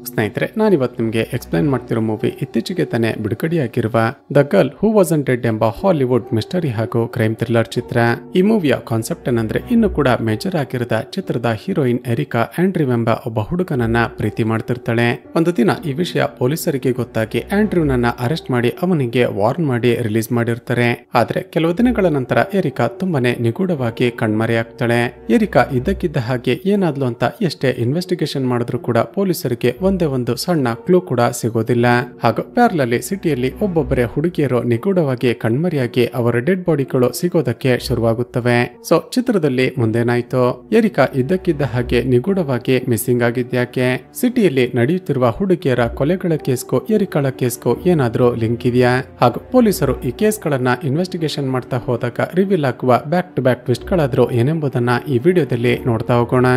ಸ್ನೇಹಿತರೆ, ನಾನಿವತ್ತು ನಿಮಗೆ ಎಕ್ಸ್ಪ್ಲೈನ್ ಮಾಡ್ತಿರೋ ಮೂವಿ ಇತ್ತೀಚೆಗೆ ತಾನೇ ಬಿಡುಗಡೆಯಾಗಿರುವ the girl who wasn't dead ಎಂಬ ಹಾಲಿವುಡ್ ಮಿಸ್ಟರಿ ಹಾಗೂ ಕ್ರೈಮ್ ಥ್ರಿಲ್ಲರ್ ಚಿತ್ರ. ಈ ಮೂವಿಯ ಕಾನ್ಸೆಪ್ಟ್ ಏನಂದ್ರೆ, ಇನ್ನು ಕೂಡ ಮೇಜರ್ ಆಗಿರದ ಚಿತ್ರದ ಹೀರೋಯಿನ್ ಎರಿಕಾ ಆಂಡ್ರ್ಯೂ ಎಂಬ ಒಬ್ಬ ಹುಡುಗನನ್ನ ಪ್ರೀತಿ ಮಾಡ್ತಿರ್ತಾಳೆ. ಒಂದು ದಿನ ಈ ವಿಷಯ ಪೊಲೀಸರಿಗೆ ಗೊತ್ತಾಗಿ ಆಂಡ್ರ್ಯೂನನ್ನ ಅರೆಸ್ಟ್ ಮಾಡಿ ಅವನಿಗೆ ವಾರ್ನ್ ಮಾಡಿ ರಿಲೀಸ್ ಮಾಡಿರ್ತಾರೆ. ಆದ್ರೆ ಕೆಲವು ದಿನಗಳ ನಂತರ ಎರಿಕಾ ತುಂಬಾನೇ ನಿಗೂಢವಾಗಿ ಕಣ್ಮರೆಯಾಗ್ತಾಳೆ. ಎರಿಕಾ ಇದ್ದಕ್ಕಿದ್ದ ಹಾಗೆ ಏನಾದ್ಲು ಅಂತ ಎಷ್ಟೇ ಇನ್ವೆಸ್ಟಿಗೇಷನ್ ಮಾಡಿದ್ರು ಕೂಡ ಪೊಲೀಸರಿಗೆ ಒಂದೇ ಒಂದು ಸಣ್ಣ ಕ್ಲೂ ಕೂಡ ಸಿಗೋದಿಲ್ಲ. ಹಾಗೂ ಪ್ಯಾರಲಲ್ಲಿ ಸಿಟಿಯಲ್ಲಿ ಒಬ್ಬೊಬ್ಬರೇ ಹುಡುಗಿಯರು ನಿಗೂಢವಾಗಿ ಕಣ್ಮರೆಯಾಗಿ ಅವರ ಡೆಡ್ ಬಾಡಿಗಳು ಸಿಗೋದಕ್ಕೆ ಶುರುವಾಗುತ್ತವೆ. ಸೊ ಚಿತ್ರದಲ್ಲಿ ಮುಂದೇನಾಯ್ತು? ಎರಿಕಾ ಇದ್ದಕ್ಕಿದ್ದ ಹಾಗೆ ನಿಗೂಢವಾಗಿ ಮಿಸ್ಸಿಂಗ್ ಆಗಿದ್ಯಾಕೆ? ಸಿಟಿಯಲ್ಲಿ ನಡೆಯುತ್ತಿರುವ ಹುಡುಗಿಯರ ಕೊಲೆಗಳ ಕೇಸ್ಗೂ ಎರಿಕಾಳ ಕೇಸ್ಗೂ ಏನಾದ್ರೂ ಲಿಂಕ್ ಇದೆಯಾ? ಹಾಗೂ ಪೊಲೀಸರು ಈ ಕೇಸ್ಗಳನ್ನ ಇನ್ವೆಸ್ಟಿಗೇಷನ್ ಮಾಡ್ತಾ ಹೋದಾಗ ರಿವೀಲ್ ಆಗುವ ಬ್ಯಾಕ್ ಟು ಬ್ಯಾಕ್ ಟ್ವಿಸ್ಟ್ ಗಳಾದ್ರೂ ಏನೆಂಬುದನ್ನ ಈ ವಿಡಿಯೋದಲ್ಲಿ ನೋಡ್ತಾ ಹೋಗೋಣ.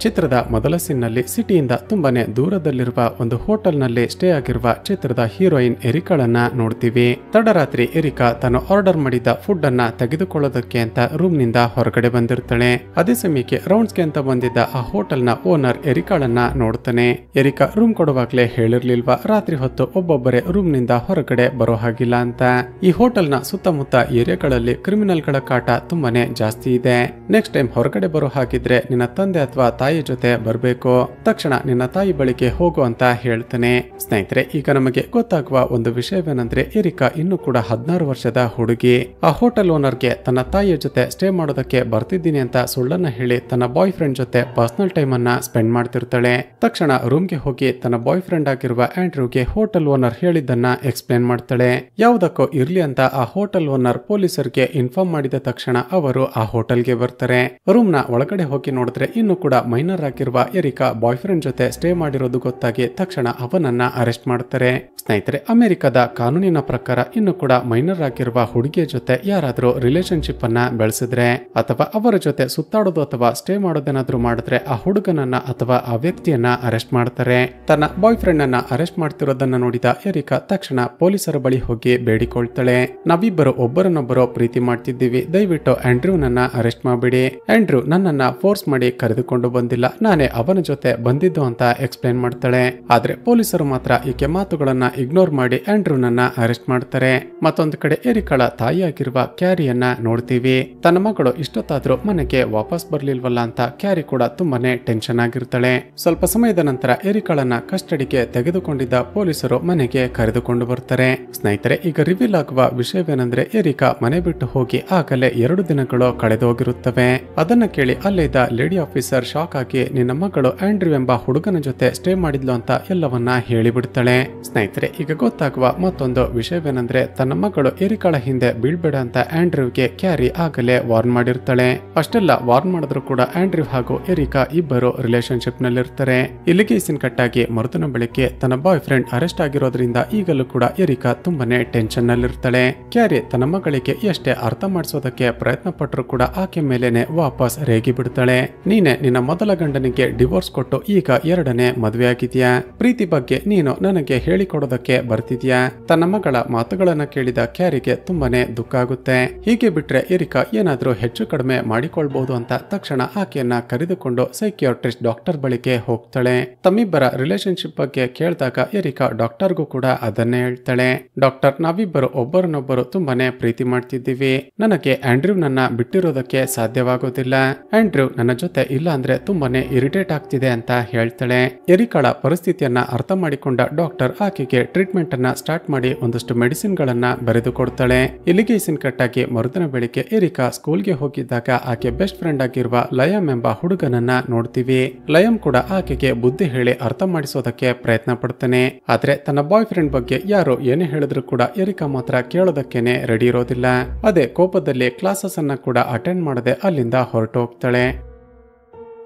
ಚಿತ್ರದ ಮೊದಲ ಸೀನ್ನಲ್ಲಿ ಸಿಟಿಯಿಂದ ತುಂಬಾನೇ ದೂರದಲ್ಲಿರುವ ಒಂದು ಹೋಟೆಲ್ನಲ್ಲಿ ಸ್ಟೇ ಆಗಿರುವ ಚಿತ್ರದ ಹೀರೋಯಿನ್ ಎರಿಕಾಳನ್ನ ನೋಡ್ತೀವಿ. ತಡರಾತ್ರಿ ಎರಿಕಾ ತಾನು ಆರ್ಡರ್ ಮಾಡಿದ ಫುಡ್ ಅನ್ನ ತೆಗೆದುಕೊಳ್ಳೋದಕ್ಕೆ ಅಂತ ರೂಮ್ ನಿಂದ ಹೊರಗಡೆ ಬಂದಿರ್ತಾಳೆ. ಅದೇ ಸಮಯಕ್ಕೆ ರೌಂಡ್ಸ್ಗೆ ಅಂತ ಬಂದಿದ್ದ ಆ ಹೋಟೆಲ್ ನ ಓನರ್ ಎರಿಕಾಳನ್ನ ನೋಡ್ತಾನೆ. ಎರಿಕಾ ರೂಮ್ ಕೊಡುವಾಗ್ಲೇ ಹೇಳಿರ್ಲಿಲ್ವಾ ರಾತ್ರಿ ಹೊತ್ತು ಒಬ್ಬೊಬ್ಬರೇ ರೂಮ್ ನಿಂದ ಹೊರಗಡೆ ಬರೋ ಹಾಗಿಲ್ಲ ಅಂತ. ಈ ಹೋಟೆಲ್ ನ ಸುತ್ತಮುತ್ತ ಏರಿಯಾಗಳಲ್ಲಿ ಕ್ರಿಮಿನಲ್ ಗಳ ಕಾಟ ತುಂಬಾನೇ ಜಾಸ್ತಿ ಇದೆ. ನೆಕ್ಸ್ಟ್ ಟೈಮ್ ಹೊರಗಡೆ ಬರೋ ಹಾಗಿದ್ರೆ ನಿನ್ನ ತಂದೆ ಅಥವಾ ತಾಯಿ ಜೊತೆ ಬರ್ಬೇಕು, ತಕ್ಷಣ ನಿನ್ನ ತಾಯಿ ಬಳಿಗೆ ಹೋಗು ಅಂತ ಹೇಳ್ತಾನೆ. ಸ್ನೇಹಿತರೆ, ಈಗ ನಮಗೆ ಗೊತ್ತಾಗುವ ಒಂದು ವಿಷಯವೇನಂದ್ರೆ, ಎರಿಕಾ ಇನ್ನು ಕೂಡ 16 ವರ್ಷದ ಹುಡುಗಿ. ಆ ಹೋಟೆಲ್ ಓನರ್ಗೆ ತನ್ನ ತಾಯಿಯ ಜೊತೆ ಸ್ಟೇ ಮಾಡೋದಕ್ಕೆ ಬರ್ತಿದ್ದೀನಿ ಅಂತ ಸುಳ್ಳನ್ನ ಹೇಳಿ ತನ್ನ ಬಾಯ್ ಫ್ರೆಂಡ್ ಜೊತೆ ಪರ್ಸನಲ್ ಟೈಮ್ ಅನ್ನ ಸ್ಪೆಂಡ್ ಮಾಡ್ತಿರ್ತಾಳೆ. ತಕ್ಷಣ ರೂಮ್ಗೆ ಹೋಗಿ ತನ್ನ ಬಾಯ್ ಫ್ರೆಂಡ್ ಆಗಿರುವ ಆಂಡ್ರ್ಯೂಗೆ ಹೋಟೆಲ್ ಓನರ್ ಹೇಳಿದ್ದನ್ನ ಎಕ್ಸ್ಪ್ಲೇನ್ ಮಾಡ್ತಾಳೆ. ಯಾವುದಕ್ಕೋ ಇರ್ಲಿ ಅಂತ ಆ ಹೋಟೆಲ್ ಓನರ್ ಪೊಲೀಸರಿಗೆ ಇನ್ಫಾರ್ಮ್ ಮಾಡಿದ ತಕ್ಷಣ ಅವರು ಆ ಹೋಟೆಲ್ಗೆ ಬರ್ತಾರೆ. ರೂಮ್ ನ ಒಳಗಡೆ ಹೋಗಿ ನೋಡಿದ್ರೆ ಇನ್ನು ಕೂಡ ಮೈನರ್ ಆಗಿರುವ ಎರಿಕಾ ಬಾಯ್ ಫ್ರೆಂಡ್ ಜೊತೆ ಸ್ಟೇ ಮಾಡಿರೋದು ಗೊತ್ತಾಗಿ ತಕ್ಷಣ ಅವನನ್ನ ಅರೆಸ್ಟ್ ಮಾಡ್ತಾರೆ. ಸ್ನೇಹಿತರೆ, ಅಮೆರಿಕದ ಕಾನೂನಿನ ಪ್ರಕಾರ ಇನ್ನು ಕೂಡ ಮೈನರ್ ಆಗಿರುವ ಹುಡುಗಿಯ ಜೊತೆ ಯಾರಾದ್ರೂ ರಿಲೇಶನ್ಶಿಪ್ ಅನ್ನ ಬೆಳೆಸಿದ್ರೆ ಅಥವಾ ಅವರ ಜೊತೆ ಸುತ್ತಾಡೋದು ಅಥವಾ ಸ್ಟೇ ಮಾಡೋದೇನಾದ್ರೂ ಮಾಡಿದ್ರೆ ಆ ಹುಡುಗನನ್ನ ಅಥವಾ ಆ ವ್ಯಕ್ತಿಯನ್ನ ಅರೆಸ್ಟ್ ಮಾಡ್ತಾರೆ. ತನ್ನ ಬಾಯ್ ಫ್ರೆಂಡ್ ಅನ್ನ ಅರೆಸ್ಟ್ ಮಾಡ್ತಿರೋದನ್ನ ನೋಡಿದ ಎರಿಕಾ ತಕ್ಷಣ ಪೊಲೀಸರ ಬಳಿ ಹೋಗಿ ಬೇಡಿಕೊಳ್ತಾಳೆ. ನಾವಿಬ್ಬರು ಒಬ್ಬರನ್ನೊಬ್ಬರು ಪ್ರೀತಿ ಮಾಡ್ತಿದ್ದೀವಿ, ದಯವಿಟ್ಟು ಆಂಡ್ರ್ಯೂನನ್ನ ಅರೆಸ್ಟ್ ಮಾಡಬೇಡಿ. ಆಂಡ್ರ್ಯೂ ನನ್ನನ್ನ ಫೋರ್ಸ್ ಮಾಡಿ ಕರೆದುಕೊಂಡು ಬಂದಿಲ್ಲ, ನಾನೇ ಅವನ ಜೊತೆ ಬಂದಿದ್ದು ಅಂತ ಎಕ್ಸ್ಪ್ಲೇನ್ ಮಾಡ್ತಾಳೆ. ಆದ್ರೆ ಪೊಲೀಸರು ಮಾತ್ರ ಈಕೆ ಮಾತುಗಳನ್ನ ಇಗ್ನೋರ್ ಮಾಡಿ ಆಂಡ್ರ್ಯೂನನ್ನ ಅರೆಸ್ಟ್ ಮಾಡ್ತಾರೆ. ಮತ್ತೊಂದು ಕಡೆ ಎರಿಕಾಳ ತಾಯಿಯಾಗಿರುವ ಕ್ಯಾರಿಯನ್ನ ನೋಡ್ತೀವಿ. ತನ್ನ ಮಗಳು ಇಷ್ಟೊತ್ತಾದ್ರೂ ಮನೆಗೆ ವಾಪಸ್ ಬರ್ಲಿಲ್ವಲ್ಲ ಅಂತ ಕ್ಯಾರಿ ಕೂಡ ತುಂಬಾನೇ ಟೆನ್ಷನ್ ಆಗಿರ್ತಾಳೆ. ಸ್ವಲ್ಪ ಸಮಯದ ನಂತರ ಎರಿಕಾಳನ್ನ ಕಸ್ಟಡಿಗೆ ತೆಗೆದುಕೊಂಡಿದ್ದ ಪೊಲೀಸರು ಮನೆಗೆ ಕರೆದುಕೊಂಡು ಬರ್ತಾರೆ. ಸ್ನೇಹಿತರೆ, ಈಗ ರಿವೀಲ್ ಆಗುವ ವಿಷಯವೇನೆಂದ್ರೆ, ಎರಿಕಾ ಮನೆ ಬಿಟ್ಟು ಹೋಗಿ ಆಗಲೇ 2 ದಿನಗಳು ಕಳೆದೋಗಿರುತ್ತವೆ. ಅದನ್ನ ಕೇಳಿ ಅಲ್ಲಿದ್ದ ಲೇಡಿ ಆಫೀಸರ್ ಶಾಕ್ ಆಗಿ ನಿನ್ನ ಮಗಳು ಆಂಡ್ರ್ಯೂ ಎಂಬ ಹುಡುಗನ ಜೊತೆ ಸ್ಟೇ ಮಾಡಿದ್ಲು ಅಂತ ಎಲ್ಲವನ್ನ ಹೇಳಿಬಿಡ್ತಾಳೆ. ಸ್ನೇಹಿತರೆ, ಈಗ ಗೊತ್ತಾಗುವ ಮತ್ತೊಂದು ವಿಷಯವೇನೆಂದ್ರೆ, ತನ್ನ ಮಗಳು ಎರಿಕಾಳ ಹಿಂದೆ ಬೀಳ್ಬೇಡ ಅಂತ ಆಂಡ್ರ್ಯೂಗೆ ಕ್ಯಾರಿ ಆಗಲೇ ವಾರ್ನ್ ಮಾಡಿರ್ತಾಳೆ. ಅಷ್ಟೆಲ್ಲ ವಾರ್ನ್ ಮಾಡಿದ್ರು ಕೂಡ ಆಂಡ್ರ್ಯೂ ಹಾಗೂ ಎರಿಕಾ ಇಬ್ಬರು ರಿಲೇಶನ್ಶಿಪ್ ನಲ್ಲಿರ್ತಾರೆ. ಇಲ್ಲಿಗೆ ಸೀನ್ ಕಟ್ಟಾಗಿ ಮರುದಿನ ಬೆಳಿಗ್ಗೆ ತನ್ನ ಬಾಯ್ ಫ್ರೆಂಡ್ ಅರೆಸ್ಟ್ ಆಗಿರೋದ್ರಿಂದ ಈಗಲೂ ಕೂಡ ಎರಿಕಾ ತುಂಬಾನೇ ಟೆನ್ಷನ್ ನಲ್ಲಿರ್ತಾಳೆ. ಕ್ಯಾರಿ ತನ್ನ ಮಗಳಿಗೆ ಎಷ್ಟೇ ಅರ್ಥ ಮಾಡಿಸೋದಕ್ಕೆ ಪ್ರಯತ್ನ ಪಟ್ಟರು ಕೂಡ ಆಕೆ ಮೇಲೆನೆ ವಾಪಸ್ ರೇಗಿ ಬಿಡ್ತಾಳೆ. ನೀನೆ ನಿನ್ನ ಮೊದಲ ಗಂಡನಿಗೆ ಡಿವೋರ್ಸ್ ಕೊಟ್ಟು ಈಗ 2ನೇ ಮದುವೆ ಆಗಿದ್ಯಾ, ಪ್ರೀತಿ ಬಗ್ಗೆ ನೀನು ನನಗೆ ಹೇಳಿಕೊಡೋದಕ್ಕೆ ಬರ್ತಿದ್ಯಾ? ತನ್ನ ಮಗಳ ಮಾತುಗಳನ್ನ ಕೇಳಿದ ಕ್ಯಾರಿಗೆ ತುಂಬಾನೇ ದುಃಖ ಆಗುತ್ತೆ. ಹೀಗೆ ಬಿಟ್ರೆ ಎರಿಕಾ ಏನಾದ್ರೂ ಹೆಚ್ಚು ಕಡಿಮೆ ಮಾಡಿಕೊಳ್ಬಹುದು ಅಂತ ತಕ್ಷಣ ಆಕೆಯನ್ನ ಕರೆದುಕೊಂಡು ಸೈಕಿಯಾಟ್ರಿಸ್ಟ್ ಡಾಕ್ಟರ್ ಬಳಿಗೆ ಹೋಗ್ತಾಳೆ. ತಮ್ಮಿಬ್ಬರ ರಿಲೇಶನ್ಶಿಪ್ ಬಗ್ಗೆ ಕೇಳಿದಾಗ ಎರಿಕಾ ಡಾಕ್ಟರ್ಗೂ ಕೂಡ ಅದನ್ನೇ ಹೇಳ್ತಾಳೆ. ಡಾಕ್ಟರ್, ನಾವಿಬ್ಬರು ಒಬ್ಬರನ್ನೊಬ್ಬರು ತುಂಬಾನೇ ಪ್ರೀತಿ ಮಾಡ್ತಿದ್ದೀವಿ, ನನಗೆ ಆಂಡ್ರ್ಯೂನನ್ನ ಬಿಟ್ಟಿರೋದಕ್ಕೆ ಸಾಧ್ಯವಾಗೋದಿಲ್ಲ. ಆಂಡ್ರ್ಯೂ ನನ್ನ ಜೊತೆ ಇಲ್ಲ ಅಂದ್ರೆ ತುಂಬಾನೇ ಇರಿಟೇಟ್ ಆಗ್ತಿದೆ ಅಂತ ಹೇಳ್ತಾಳೆ. ಎರಿಕಾಳ ಪರಿಸ್ಥಿತಿಯನ್ನ ಅರ್ಥ ಮಾಡಿಕೊಂಡ ಡಾಕ್ಟರ್ ಆಕೆಗೆ ಟ್ರೀಟ್ಮೆಂಟ್ ಅನ್ನ ಸ್ಟಾರ್ಟ್ ಮಾಡಿ ಒಂದಷ್ಟು ಮೆಡಿಸಿನ್ ಗಳನ್ನ ಬರೆದು ಕೊಡ್ತಾಳೆ. ಇಲ್ಲಿಗೆ ಸೀನ್ ಕಟ್ಟಾಗಿ ಮರುದಿನ ಬೆಳಿಗ್ಗೆ ಎರಿಕಾ ಸ್ಕೂಲ್ಗೆ ಹೋಗಿದ್ದಾಗ ಆಕೆ ಬೆಸ್ಟ್ ಫ್ರೆಂಡ್ ಆಗಿರುವ ಲಯಮ್ ಎಂಬ ಹುಡುಗನನ್ನ ನೋಡ್ತೀವಿ. ಲಯಮ್ ಕೂಡ ಆಕೆಗೆ ಬುದ್ಧಿ ಹೇಳಿ ಅರ್ಥ ಮಾಡಿಸೋದಕ್ಕೆ ಪ್ರಯತ್ನ ಪಡ್ತಾನೆ. ಆದ್ರೆ ತನ್ನ ಬಾಯ್ ಫ್ರೆಂಡ್ ಬಗ್ಗೆ ಯಾರು ಏನೇ ಹೇಳಿದ್ರು ಕೂಡ ಎರಿಕಾ ಮಾತ್ರ ಕೇಳೋದಕ್ಕೇನೆ ರೆಡಿ ಇರೋದಿಲ್ಲ. ಅದೇ ಕೋಪದಲ್ಲಿ ಕ್ಲಾಸಸ್ ಅನ್ನ ಕೂಡ ಅಟೆಂಡ್ ಮಾಡದೆ ಅಲ್ಲಿಂದ ಹೊರಟು ಹೋಗ್ತಾಳೆ.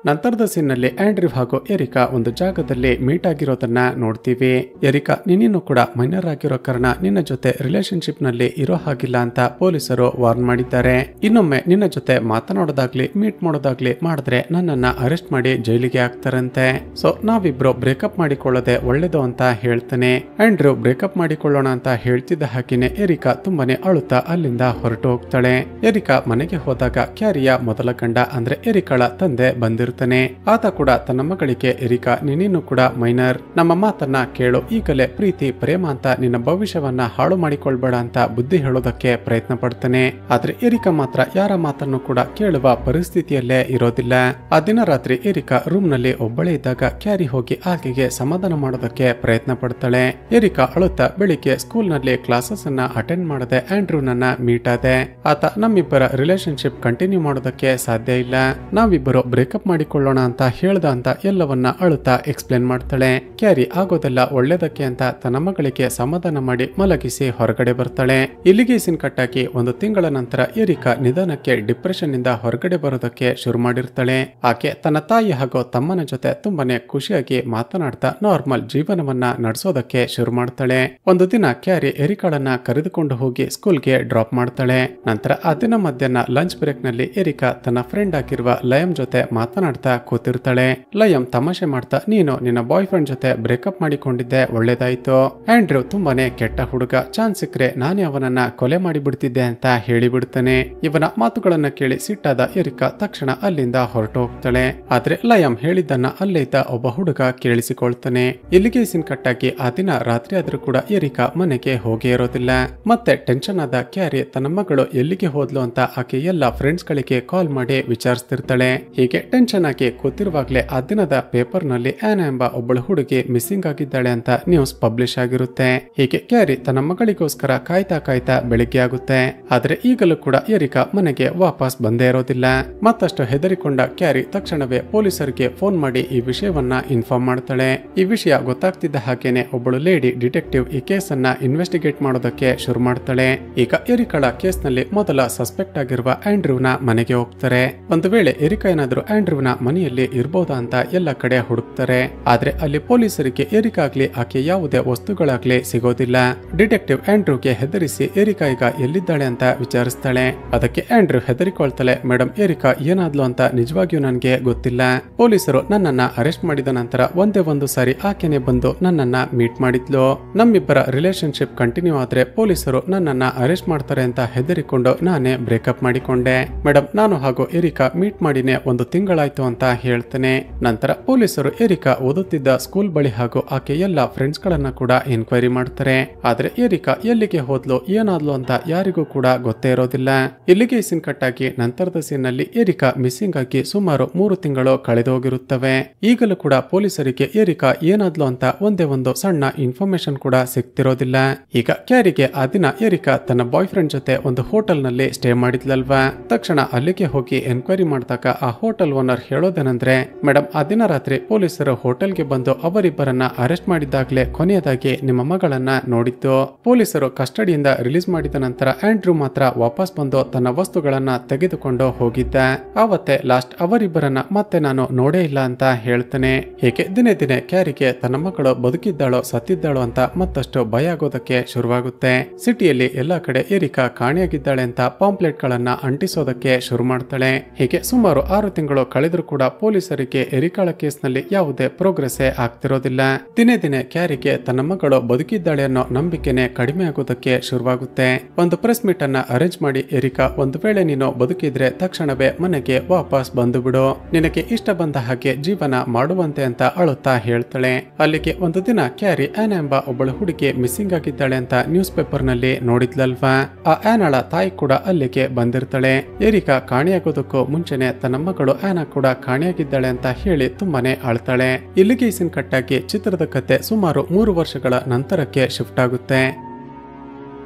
ನಂತರದ ಸೀನ್ನಲ್ಲಿ ಆಂಡ್ರ್ಯೂ ಹಾಗೂ ಎರಿಕಾ ಒಂದು ಜಾಗದಲ್ಲಿ ಮೀಟ್ ಆಗಿರೋದನ್ನ ನೋಡ್ತೀವಿ. ಎರಿಕಾ, ನೀನಿನ್ನು ಕೂಡ ಮೈನರ್ ಆಗಿರೋ ಕಾರಣ ನಿನ್ನ ಜೊತೆ ರಿಲೇಶನ್ಶಿಪ್ ನಲ್ಲಿ ಇರೋ ಹಾಗಿಲ್ಲ ಅಂತ ಪೊಲೀಸರು ವಾರ್ನ್ ಮಾಡಿದ್ದಾರೆ. ಇನ್ನೊಮ್ಮೆ ನಿನ್ನ ಜೊತೆ ಮಾತನಾಡೋದಾಗ್ಲಿ ಮೀಟ್ ಮಾಡೋದಾಗ್ಲಿ ಮಾಡಿದ್ರೆ ನನ್ನನ್ನ ಅರೆಸ್ಟ್ ಮಾಡಿ ಜೈಲಿಗೆ ಹಾಕ್ತಾರಂತೆ. ಸೊ ನಾವಿಬ್ರು ಬ್ರೇಕಪ್ ಮಾಡಿಕೊಳ್ಳೋದೆ ಒಳ್ಳೇದು ಅಂತ ಹೇಳ್ತಾನೆ. ಆಂಡ್ರ್ಯೂ ಬ್ರೇಕಪ್ ಮಾಡಿಕೊಳ್ಳೋಣ ಅಂತ ಹೇಳ್ತಿದ್ದ ಹಾಕಿನೇ ಎರಿಕಾ ತುಂಬಾನೇ ಅಳುತ್ತಾ ಅಲ್ಲಿಂದ ಹೊರಟು ಹೋಗ್ತಾಳೆ. ಎರಿಕಾ ಮನೆಗೆ ಹೋದಾಗ ಕ್ಯಾರಿಯ ಮೊದಲ ಗಂಡ ಅಂದ್ರೆ ಎರಿಕಾಳ ತಂದೆ ಬಂದಿರ್ತಾರೆ. ಹೇಳ್ತಿರ್ತಾನೆ. ಆತ ಕೂಡ ತನ್ನ ಮಗಳಿಗೆ ಎರಿಕಾ, ನೀನಿನ್ನು ಕೂಡ ಮೈನರ್, ನಮ್ಮ ಮಾತನ್ನ ಕೇಳು, ಈಗಲೇ ಪ್ರೀತಿ ಪ್ರೇಮ ಅಂತ ನಿನ್ನ ಭವಿಷ್ಯವನ್ನ ಹಾಳು ಮಾಡಿಕೊಳ್ಬೇಡ ಅಂತ ಬುದ್ಧಿ ಹೇಳೋದಕ್ಕೆ ಪ್ರಯತ್ನ ಪಡ್ತಾನೆ. ಆದ್ರೆ ಎರಿಕಾ ಮಾತ್ರ ಯಾರ ಮಾತನ್ನು ಕೂಡ ಕೇಳುವ ಪರಿಸ್ಥಿತಿಯಲ್ಲೇ ಇರೋದಿಲ್ಲ. ಆ ದಿನ ರಾತ್ರಿ ಎರಿಕಾ ರೂಮ್ ನಲ್ಲಿ ಒಬ್ಬಳೇ ಇದ್ದಾಗ ಕ್ಯಾರಿ ಹೋಗಿ ಆಕೆಗೆ ಸಮಾಧಾನ ಮಾಡೋದಕ್ಕೆ ಪ್ರಯತ್ನ ಪಡ್ತಾಳೆ. ಎರಿಕಾ ಅಳುತ್ತಾ ಬೆಳಿಗ್ಗೆ ಸ್ಕೂಲ್ ನಲ್ಲಿ ಕ್ಲಾಸಸ್ ಅನ್ನ ಅಟೆಂಡ್ ಮಾಡದೆ ಆಂಡ್ರೂನನ್ನ ಮೀಟ್ ಆದೆ. ಆತ ನಮ್ಮಿಬ್ಬರ ರಿಲೇಶನ್ಶಿಪ್ ಕಂಟಿನ್ಯೂ ಮಾಡೋದಕ್ಕೆ ಸಾಧ್ಯ ಇಲ್ಲ, ನಾವಿಬ್ಬರು ಬ್ರೇಕಪ್ ಮಾಡಿಕೊಳ್ಳೋಣ ಅಂತ ಹೇಳ್ದ ಅಂತ ಎಲ್ಲವನ್ನ ಅಳುತ್ತಾ ಎಕ್ಸ್ಪ್ಲೇನ್ ಮಾಡ್ತಾಳೆ. ಕ್ಯಾರಿ ಆಗೋದೆಲ್ಲ ಒಳ್ಳೇದಕ್ಕೆ ಅಂತ ತನ್ನ ಮಗಳಿಗೆ ಸಮಾಧಾನ ಮಾಡಿ ಮಲಗಿಸಿ ಹೊರಗಡೆ ಬರ್ತಾಳೆ. ಇಲ್ಲಿಗೆ ಸೀನ್ ಕಟ್ಟಾಕಿ ಒಂದು ತಿಂಗಳ ನಂತರ ಎರಿಕಾ ನಿಧಾನಕ್ಕೆ ಡಿಪ್ರೆಷನ್ ಇಂದ ಹೊರಗಡೆ ಬರೋದಕ್ಕೆ ಶುರು ಮಾಡಿರ್ತಾಳೆ. ಆಕೆ ತನ್ನ ತಾಯಿ ಹಾಗೂ ತಮ್ಮನ ಜೊತೆ ತುಂಬಾನೇ ಖುಷಿಯಾಗಿ ಮಾತನಾಡ್ತಾ ನಾರ್ಮಲ್ ಜೀವನವನ್ನ ನಡೆಸೋದಕ್ಕೆ ಶುರು ಮಾಡ್ತಾಳೆ. ಒಂದು ದಿನ ಕ್ಯಾರಿ ಎರಿಕಾಳನ್ನ ಕರೆದುಕೊಂಡು ಹೋಗಿ ಸ್ಕೂಲ್ಗೆ ಡ್ರಾಪ್ ಮಾಡ್ತಾಳೆ. ನಂತರ ಆ ದಿನ ಮಧ್ಯಾಹ್ನ ಲಂಚ್ ಬ್ರೇಕ್ ನಲ್ಲಿ ಎರಿಕಾ ತನ್ನ ಫ್ರೆಂಡ್ ಆಗಿರುವ ಲಯಂ ಜೊತೆ ಮಾತನಾಡ್ತಾ ಕೂತಿರ್ತಾಳೆ. ಲಯಂ ತಮಾಷೆ ಮಾಡ್ತಾ, ನೀನು ನಿನ್ನ ಬಾಯ್ ಫ್ರೆಂಡ್ ಜೊತೆ ಬ್ರೇಕಪ್ ಮಾಡಿಕೊಂಡಿದ್ದೆ, ಒಳ್ಳೇದಾಯ್ತು. ಆಂಡ್ರೂ ತುಂಬಾನೇ ಕೆಟ್ಟ ಹುಡುಗ, ಚಾನ್ಸ್ ಸಿಕ್ಕರೆ ನಾನೇ ಅವನನ್ನ ಕೊಲೆ ಮಾಡಿಬಿಡ್ತಿದ್ದೆ ಅಂತ ಹೇಳಿಬಿಡ್ತಾನೆ. ಇವನ ಮಾತುಗಳನ್ನ ಕೇಳಿ ಸಿಟ್ಟಾದ ಎರಿಕಾ ತಕ್ಷಣ ಅಲ್ಲಿಂದ ಹೊರಟು ಹೋಗ್ತಾಳೆ. ಆದ್ರೆ ಲಯಂ ಹೇಳಿದ್ದನ್ನ ಅಲ್ಲೇ ಇದ್ದ ಒಬ್ಬ ಹುಡುಗ ಕೇಳಿಸಿಕೊಳ್ತಾನೆ. ಇಲ್ಲಿಗೆ ಸೀನ್ ಕಟ್ಟಾಗಿ ಆ ದಿನ ರಾತ್ರಿ ಆದ್ರೂ ಕೂಡ ಎರಿಕಾ ಮನೆಗೆ ಹೋಗೇ ಇರೋದಿಲ್ಲ. ಮತ್ತೆ ಟೆನ್ಷನ್ ಆದ ಕ್ಯಾರಿ ತನ್ನ ಮಗಳು ಎಲ್ಲಿಗೆ ಹೋದ್ಲು ಅಂತ ಆಕೆ ಎಲ್ಲ ಫ್ರೆಂಡ್ಸ್ ಗಳಿಗೆ ಕಾಲ್ ಮಾಡಿ ವಿಚಾರಿಸ್ತಿರ್ತಾಳೆ. ಹೀಗೆ ಟೆನ್ಷನ್ ಆಗಿ ಕೂತಿರುವಾಗ್ಲೇ ಆ ದಿನದ ಪೇಪರ್ ನಲ್ಲಿ ಆನಾ ಎಂಬ ಒಬ್ಬಳು ಹುಡುಗಿ ಮಿಸ್ಸಿಂಗ್ ಆಗಿದ್ದಾಳೆ ಅಂತ ನ್ಯೂಸ್ ಪಬ್ಲಿಷ್ ಆಗಿರುತ್ತೆ. ಹೀಗೆ ಕ್ಯಾರಿ ತನ್ನ ಮಗಳಿಗೋಸ್ಕರ ಕಾಯ್ತಾ ಬೆಳಿಗ್ಗೆ ಆಗುತ್ತೆ. ಆದ್ರೆ ಈಗಲೂ ಕೂಡ ಎರಿಕಾ ಮನೆಗೆ ವಾಪಸ್ ಬಂದೇ ಇರೋದಿಲ್ಲ. ಮತ್ತಷ್ಟು ಹೆದರಿಕೊಂಡ ಕ್ಯಾರಿ ತಕ್ಷಣವೇ ಪೊಲೀಸರಿಗೆ ಫೋನ್ ಮಾಡಿ ಈ ವಿಷಯವನ್ನ ಇನ್ಫಾರ್ಮ್ ಮಾಡ್ತಾಳೆ. ಈ ವಿಷಯ ಗೊತ್ತಾಗ್ತಿದ್ದ ಹಾಗೇನೆ ಒಬ್ಬಳು ಲೇಡಿ ಡಿಟೆಕ್ಟಿವ್ ಈ ಕೇಸ್ ಅನ್ನ ಇನ್ವೆಸ್ಟಿಗೇಟ್ ಮಾಡೋದಕ್ಕೆ ಶುರು ಮಾಡ್ತಾಳೆ. ಈಗ ಎರಿಕಾಳ ಕೇಸ್ ನಲ್ಲಿ ಮೊದಲ ಸಸ್ಪೆಕ್ಟ್ ಆಗಿರುವ ಆಂಡ್ರೂನ ಮನೆಗೆ ಹೋಗ್ತಾರೆ. ಒಂದು ವೇಳೆ ಎರಿಕಾ ಏನಾದ್ರೂ ಆಂಡ್ರೂನ ಮನೆಯಲ್ಲಿ ಇರ್ಬೋದಾ ಅಂತ ಎಲ್ಲ ಕಡೆ ಹುಡುಕ್ತಾರೆ. ಆದ್ರೆ ಅಲ್ಲಿ ಪೊಲೀಸರಿಗೆ ಎರಿಕಾ ಆಗ್ಲಿ ಆಕೆ ಯಾವುದೇ ವಸ್ತುಗಳಾಗ್ಲಿ ಸಿಗೋದಿಲ್ಲ. ಡಿಟೆಕ್ಟಿವ್ ಆಂಡ್ರೂಗೆ ಹೆದರಿಸಿ ಎರಿಕಾ ಈಗ ಎಲ್ಲಿದ್ದಾಳೆ ಅಂತ ವಿಚಾರಿಸ್ತಾಳೆ. ಅದಕ್ಕೆ ಆಂಡ್ರೂ ಹೆದರಿಕೊಳ್ತಾಳೆ, ಮೇಡಮ್ ಎರಿಕಾ ಏನಾದ್ಲು ಅಂತ ನಿಜವಾಗಿಯೂ ನನ್ಗೆ ಗೊತ್ತಿಲ್ಲ. ಪೊಲೀಸರು ನನ್ನನ್ನ ಅರೆಸ್ಟ್ ಮಾಡಿದ ನಂತರ ಒಂದೇ ಒಂದು ಸಾರಿ ಆಕೆನೆ ಬಂದು ನನ್ನನ್ನ ಮೀಟ್ ಮಾಡಿದ್ಲು. ನಮ್ಮಿಬ್ಬರ ರಿಲೇಶನ್ಶಿಪ್ ಕಂಟಿನ್ಯೂ ಆದ್ರೆ ಪೊಲೀಸರು ನನ್ನನ್ನ ಅರೆಸ್ಟ್ ಮಾಡ್ತಾರೆ ಅಂತ ಹೆದರಿಕೊಂಡು ನಾನೇ ಬ್ರೇಕಪ್ ಮಾಡಿಕೊಂಡೆ. ಮೇಡಮ್ ನಾನು ಹಾಗೂ ಎರಿಕಾ ಮೀಟ್ ಮಾಡಿನೇ ಒಂದು ತಿಂಗಳಾಯ್ತು ಅಂತ ಹೇಳ್ತೇನೆ. ನಂತರ ಪೊಲೀಸರು ಎರಿಕಾ ಓದುತ್ತಿದ್ದ ಸ್ಕೂಲ್ ಬಳಿ ಹಾಗೂ ಆಕೆ ಎಲ್ಲ ಫ್ರೆಂಡ್ಸ್ ಗಳನ್ನ ಕೂಡ ಎನ್ಕ್ವೈರಿ ಮಾಡ್ತಾರೆ. ಆದ್ರೆ ಎರಿಕಾ ಎಲ್ಲಿಗೆ ಹೋದ್ಲು ಏನಾದ್ಲು ಅಂತ ಯಾರಿಗೂ ಕೂಡ ಗೊತ್ತೇ ಇರೋದಿಲ್ಲ. ಇಲ್ಲಿಗೆ ಸೀನ್ ಕಟ್ಟಾಗಿ ನಂತರದ ಸೀನ್ ನಲ್ಲಿ ಎರಿಕಾ ಮಿಸ್ಸಿಂಗ್ ಆಗಿ ಸುಮಾರು 3 ತಿಂಗಳು ಕಳೆದು ಹೋಗಿರುತ್ತವೆ. ಈಗಲೂ ಕೂಡ ಪೊಲೀಸರಿಗೆ ಎರಿಕಾ ಏನಾದ್ಲು ಅಂತ ಒಂದೇ ಒಂದು ಸಣ್ಣ ಇನ್ಫಾರ್ಮೇಶನ್ ಕೂಡ ಸಿಗ್ತಿರೋದಿಲ್ಲ. ಈಗ ಕ್ಯಾರಿಗೆ ಆ ದಿನ ಎರಿಕಾ ತನ್ನ ಬಾಯ್ ಫ್ರೆಂಡ್ ಜೊತೆ ಒಂದು ಹೋಟೆಲ್ ನಲ್ಲಿ ಸ್ಟೇ ಮಾಡಿದ್ಲಲ್ವಾ. ತಕ್ಷಣ ಅಲ್ಲಿಗೆ ಹೋಗಿ ಎನ್ಕ್ವೈರಿ ಮಾಡಿದಾಗ ಆ ಹೋಟೆಲ್ ಓನರ್ ಹೇಳೋದೇನಂದ್ರೆ, ಮೇಡಮ್ ಆ ದಿನ ರಾತ್ರಿ ಪೊಲೀಸರು ಹೋಟೆಲ್ಗೆ ಬಂದು ಅವರಿಬ್ಬರನ್ನ ಅರೆಸ್ಟ್ ಮಾಡಿದಾಗ್ಲೇ ಕೊನೆಯದಾಗಿ ನಿಮ್ಮ ಮಗಳನ್ನ ನೋಡಿದ್ದು. ಪೊಲೀಸರು ಕಸ್ಟಡಿಯಿಂದ ರಿಲೀಸ್ ಮಾಡಿದ ನಂತರ ಆಂಡ್ರೂ ಮಾತ್ರ ವಾಪಸ್ ಬಂದು ತನ್ನ ವಸ್ತುಗಳನ್ನ ತೆಗೆದುಕೊಂಡು ಹೋಗಿದ್ದ. ಆವತ್ತೇ ಲಾಸ್ಟ್ ಅವರಿಬ್ಬರನ್ನ ಮತ್ತೆ ನಾನು ನೋಡೇ ಇಲ್ಲ ಅಂತ ಹೇಳ್ತಾನೆ. ಹೀಗೆ ದಿನೇ ದಿನೇ ಕ್ಯಾರಿಗೆ ತನ್ನ ಮಗಳು ಬದುಕಿದ್ದಾಳೋ ಸತ್ತಿದ್ದಾಳೋ ಅಂತ ಮತ್ತಷ್ಟು ಭಯ ಆಗೋದಕ್ಕೆ ಶುರುವಾಗುತ್ತೆ. ಸಿಟಿಯಲ್ಲಿ ಎಲ್ಲಾ ಕಡೆ ಎರಿಕಾ ಕಾಣೆಯಾಗಿದ್ದಾಳೆ ಅಂತ ಪಾಂಪ್ಲೆಟ್ ಗಳನ್ನ ಅಂಟಿಸೋದಕ್ಕೆ ಶುರು ಮಾಡ್ತಾಳೆ. ಹೀಗೆ ಸುಮಾರು 6 ತಿಂಗಳು ಕಳೆದ್ರೂ ಕೂಡ ಪೊಲೀಸರಿಗೆ ಎರಿಕಾಳ ಕೇಸ್ ನಲ್ಲಿ ಯಾವುದೇ ಪ್ರೋಗ್ರೆಸ್ ಆಗ್ತಿರೋದಿಲ್ಲ. ದಿನೇ ದಿನೇ ಕ್ಯಾರಿಗೆ ತನ್ನ ಮಗಳು ಬದುಕಿದ್ದಾಳೆ ಅನ್ನೋ ನಂಬಿಕೆನೆ ಕಡಿಮೆ ಆಗೋದಕ್ಕೆ ಶುರುವಾಗುತ್ತೆ. ಒಂದು ಪ್ರೆಸ್ ಮೀಟ್ ಅನ್ನ ಅರೇಂಜ್ ಮಾಡಿ ಎರಿಕಾ, ಒಂದು ವೇಳೆ ನೀನು ಬದುಕಿದ್ರೆ ತಕ್ಷಣವೇ ಮನೆಗೆ ವಾಪಸ್ ಬಂದು ಬಿಡು, ನಿನಗೆ ಇಷ್ಟ ಬಂದ ಹಾಗೆ ಜೀವನ ಮಾಡುವಂತೆ ಅಂತ ಅಳುತ್ತಾ ಹೇಳ್ತಾಳೆ. ಅಲ್ಲಿಗೆ ಒಂದು ದಿನ ಕ್ಯಾರಿ ಆನಾ ಎಂಬ ಒಬ್ಬಳು ಹುಡುಗಿ ಮಿಸ್ಸಿಂಗ್ ಆಗಿದ್ದಾಳೆ ಅಂತ ನ್ಯೂಸ್ ಪೇಪರ್ ನಲ್ಲಿ ನೋಡಿದ್ಲಲ್ವಾ. ಆ ಆನಾಳ ತಾಯಿ ಕೂಡ ಅಲ್ಲಿಗೆ ಬಂದಿರ್ತಾಳೆ. ಎರಿಕಾ ಕಾಣೆಯಾಗೋದಕ್ಕೂ ಮುಂಚೆನೆ ತನ್ನ ಮಗಳು ಆನಾ ಕೂಡ ಕಾಣೆಯಾಗಿದ್ದಾಳೆ ಅಂತ ಹೇಳಿ ತುಂಬಾನೇ ಅಳ್ತಾಳೆ. ಇಲ್ಲಿಗೆ ಸೀನ್ ಕಟ್ಟಾಗಿ ಚಿತ್ರದ ಕತೆ ಸುಮಾರು 3 ವರ್ಷಗಳ ನಂತರಕ್ಕೆ ಶಿಫ್ಟ್ ಆಗುತ್ತೆ.